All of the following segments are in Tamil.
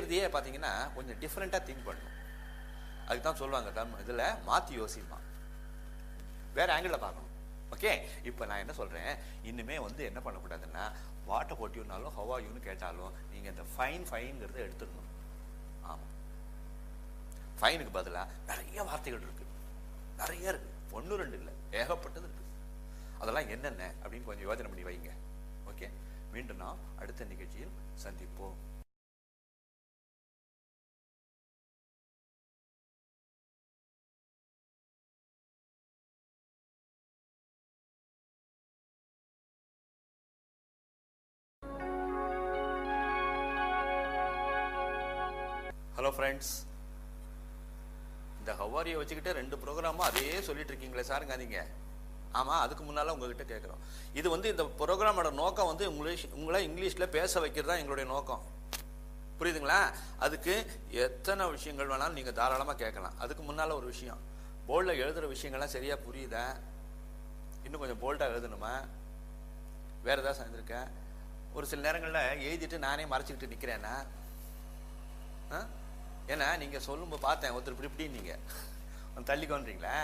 யோசிக்கிறதையே பார்த்தீங்கன்னா கொஞ்சம் டிஃப்ரெண்ட்டாக திங்க் பண்ணணும். அதுக்கு தான் சொல்லுவாங்க இதில் மாற்றி யோசிமா, வேறு ஆங்கிளில் பார்க்கணும். ஓகே, இப்போ நான் என்ன சொல்கிறேன், இன்னுமே என்ன பண்ணக்கூடாதுன்னா வாட்டை போட்டினாலும் ஹவாயூன்னு கேட்டாலும் நீங்கள் இந்த ஃபைன்ங்கிறத எடுத்துடணும். ஆமாம், ஃபைனுக்கு பதிலாக நிறைய வார்த்தைகள் இருக்குது, நிறைய இருக்குது, 1 2 இல்லை, ஏகப்பட்டது இருக்குது. அதெல்லாம் என்னென்ன அப்படின்னு கொஞ்சம் யோசனை பண்ணி வைங்க. ஓகே, மீண்டும் நாம் அடுத்த நிகழ்ச்சியில் சந்திப்போம். ஹலோ ஃப்ரெண்ட்ஸ், இந்த ஹவாரியை வச்சுக்கிட்டே 2 ப்ரோக்ராமும் அதே சொல்லிட்டு இருக்கீங்களே சாருங்காதீங்க. ஆமாம், அதுக்கு முன்னால் உங்ககிட்ட கேட்குறோம். இது இந்த ப்ரோக்ராமோட நோக்கம் உங்களை இங்கிலீஷில் பேச வைக்கிறது தான் எங்களுடைய நோக்கம். புரியுதுங்களா? அதுக்கு எத்தனை விஷயங்கள் வேணாலும் நீங்கள் தாராளமாக கேட்கலாம். அதுக்கு முன்னால் ஒரு விஷயம், போர்டில் எழுதுகிற விஷயங்கள்லாம் சரியாக புரியுதா? இன்னும் கொஞ்சம் போல்டாக எழுதணுமா? வேறு ஏதாவது செஞ்சுருக்கேன்? ஒரு சில நேரங்களில் எழுதிட்டு நானே மறைச்சிக்கிட்டு நிற்கிறேன்னா, ஏன்னா நீங்கள் சொல்லும்போது பார்த்தேன் ஒருத்தர் இப்படி நீங்கள் தள்ளிக்கொன்றீங்களா?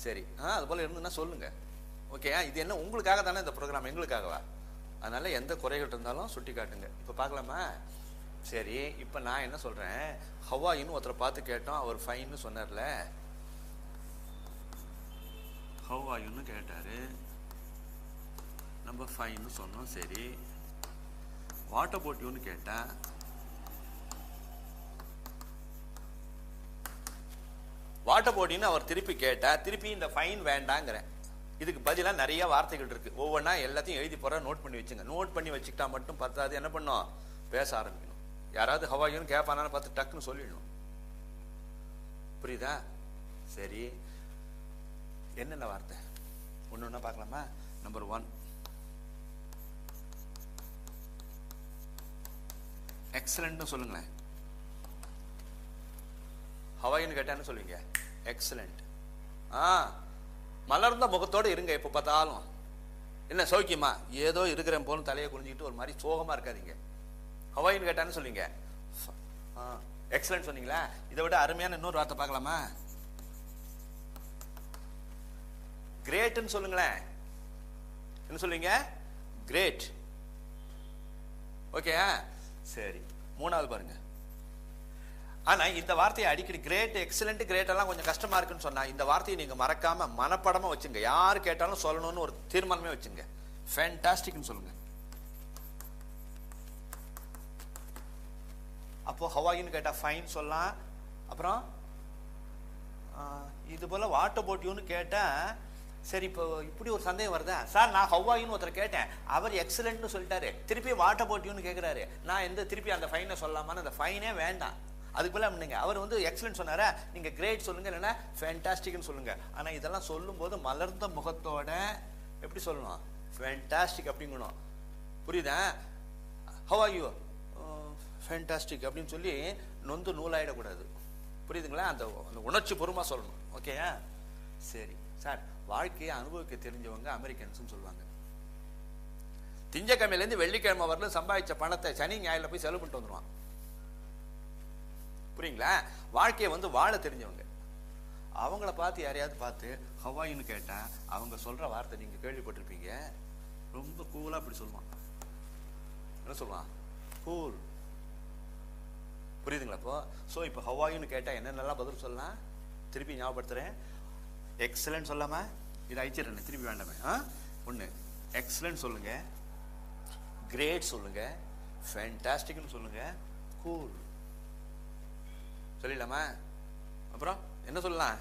சரி, அது போல் இருந்துன்னா சொல்லுங்கள். ஓகே, இது என்ன உங்களுக்காக தானே இந்த ப்ரோக்ராம், எங்களுக்காகவா? அதனால் எந்த குறைகள் இருந்தாலும் சுட்டி காட்டுங்க. இப்போ பார்க்கலாமா? சரி, இப்போ நான் என்ன சொல்கிறேன், ஹவாயின்னு ஒருத்தரை பார்த்து கேட்டோம், அவர் ஃபைன்னு சொன்னார்ல, ஹவாயின்னு கேட்டார், நம்ம ஃபைன்னு சொன்னோம். சரி, வாட்டர் போட்டியூன்னு கேட்டேன், வாட்டர் போட்டின்னு அவர் திருப்பி கேட்டா, திருப்பி இந்த ஃபைன் வேண்டாங்கிறேன். இதுக்கு பதிலாக நிறைய வார்த்தைகள் இருக்கு, ஒவ்வொன்றா எல்லாத்தையும் எழுதி போற, நோட் பண்ணி வச்சுங்க. நோட் பண்ணி வச்சுக்கிட்டா மட்டும் பத்தாது, என்ன பண்ணும், பேச ஆரம்பிக்கணும். யாராவது ஹவாயூன்னு கேட்பானான்னு பார்த்து டக்குன்னு சொல்லிடணும். புரியுதா? சரி, என்னென்ன வார்த்தை ஒன்று ஒன்றா பார்க்கலாமா? நம்பர் 1, எக்ஸலண்ட்னு சொல்லுங்களேன். ஹவாயின்னு கேட்டான்னு சொல்லுவீங்க, எக்ஸலண்ட். மலர்ந்த முகத்தோடு இருங்க, எப்போ பார்த்தாலும். என்ன சௌக்கியமா? ஏதோ இருக்கிறேன் போல தலையை குனிஞ்சிக்கிட்டு ஒரு மாதிரி சோகமா இருக்காதீங்க. ஹவாயின்னு கேட்டான்னு சொல்லுவீங்க, எக்ஸலண்ட் சொன்னீங்களா? இதை விட அருமையான இன்னொரு வார்த்தை பார்க்கலாமா? கிரேட்னு சொல்லுங்களேன். என்ன சொல்லுவீங்க? கிரேட். ஓகே, சரி. 3வது பாருங்க. ஆனா இந்த வார்த்தையை அடிக்கடி கிரேட், எக்ஸலண்ட், கிரேட் எல்லாம் கொஞ்சம் கஷ்டமா இருக்குன்னு சொன்னா, இந்த வார்த்தையை நீங்க மறக்காம மனப்படமா வச்சுங்க. யாரு கேட்டாலும் சொல்லணும்னு ஒரு தீர்மானமே வச்சுங்க. ஃபேண்டாஸ்டிக்னு சொல்லுங்க. அப்போ ஹவாயின்னு கேட்டா ஃபைன் சொல்லலாம். அப்புறம் இது போல வாட்டர் போட்டியூன்னு கேட்டா, சரி, இப்போ இப்படி ஒரு சந்தேகம் வருதா சார், நான் ஹவாயின்னு ஒருத்தர் கேட்டேன், அவர் எக்ஸலண்ட்னு சொல்லிட்டாரு, திருப்பி வாட்டர் போட்டியூன்னு கேட்கிறாரு, நான் திருப்பி அந்த ஃபைனை சொல்லலாமான்னு, அந்த ஃபைனே வேண்டாம். அதுக்கு போல நீங்க அவர் எக்ஸலண்ட் சொன்னாரா, நீங்க கிரேட் சொல்லுங்க, இல்லைன்னா ஃபேண்டாஸ்டிக்னு சொல்லுங்க. ஆனா இதெல்லாம் சொல்லும் போது மலர்ந்த முகத்தோட எப்படி சொல்லணும்? ஃபேண்டாஸ்டிக் அப்படிங்கணும். புரியுதா? How are you? ஃபேண்டாஸ்டிக் அப்படின்னு சொல்லி நொந்து நூலாயிடக்கூடாது. புரியுதுங்களா? அந்த உணர்ச்சி பூர்வமா சொல்லணும். ஓகேயா? சரி சார், வாழ்க்கையை அனுபவிக்க தெரிஞ்சவங்க அமெரிக்கன்ஸ் சொல்லுவாங்க. திங்கக்கிழமையிலேருந்து வெள்ளிக்கிழமை வரலும் சம்பாதிச்ச பணத்தை சனி ஞாயிறுல போய் செலவு பண்ணிட்டு வந்துடுவான். புரியுங்களா? வாழ்க்கையை வாழ தெரிஞ்சவங்க. அவங்கள பார்த்து யாரையாவது பார்த்து ஹவாயின்னு கேட்டா, அவங்க சொல்ற வார்த்தை நீங்க கேள்விப்பட்டிருப்பீங்க, ரொம்ப கூலா அப்படி சொல்லுவான். என்ன சொல்லுவான்? கூல். புரியுதுங்களா? இப்போ ஹவாயின்னு கேட்டா என்னென்னலாம் பதில் சொல்லலாம் திருப்பி ஞாபகப்படுத்துறேன். எக்ஸலன்ட் சொல்லாம இதை அழிச்சிடறேன், திருப்பி வேண்டாமே. 1, எக்ஸலன்ட் சொல்லுங்க, கிரேட் சொல்லுங்க, ஃபேண்டாஸ்டிக்னு சொல்லுங்க, கூல் சொல்லிடலாமா? அப்புறம் என்ன சொல்லலாம்?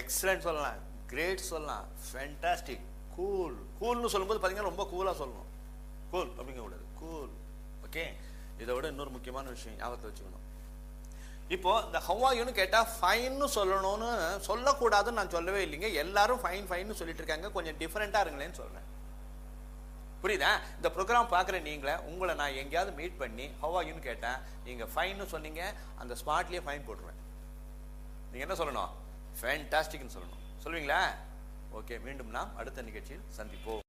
எக்ஸலன்ட் சொல்லலாம், கிரேட் சொல்லலாம், ஃபேண்டாஸ்டிக், கூல். கூல்னு சொல்லும்போது பார்த்தீங்கன்னா ரொம்ப கூலாக சொல்லணும். கூல் அப்படிங்க கூடாது, கூல். ஓகே, இதை விட இன்னொரு முக்கியமான விஷயம் ஞாபகத்தை வச்சுக்கணும். இப்போ இந்த ஹவாயூன்னு கேட்டால் ஃபைன்னு சொல்லணும்னு சொல்லக்கூடாதுன்னு நான் சொல்லவே இல்லைங்க. எல்லாரும் ஃபைன் ஃபைன்னு சொல்லிட்டு இருக்காங்க. கொஞ்சம் டிஃப்ரெண்ட்டாக இருங்களேன்னு சொல்கிறேன். புரியுதா? இந்த ப்ரோக்ராம் பார்க்குற நீங்களே உங்களை நான் எங்கேயாவது மீட் பண்ணி ஹவாயூன்னு கேட்டேன், நீங்கள் ஃபைன்னு சொன்னீங்க, அந்த ஸ்பாட்லேயே ஃபைன் போட்டுருவேன். நீங்கள் என்ன சொல்லணும்? ஃபேண்டாஸ்டிக்னு சொல்லணும். சொல்லுவீங்களா? ஓகே, மீண்டும் நாம் அடுத்த நிகழ்ச்சியில் சந்திப்போம்.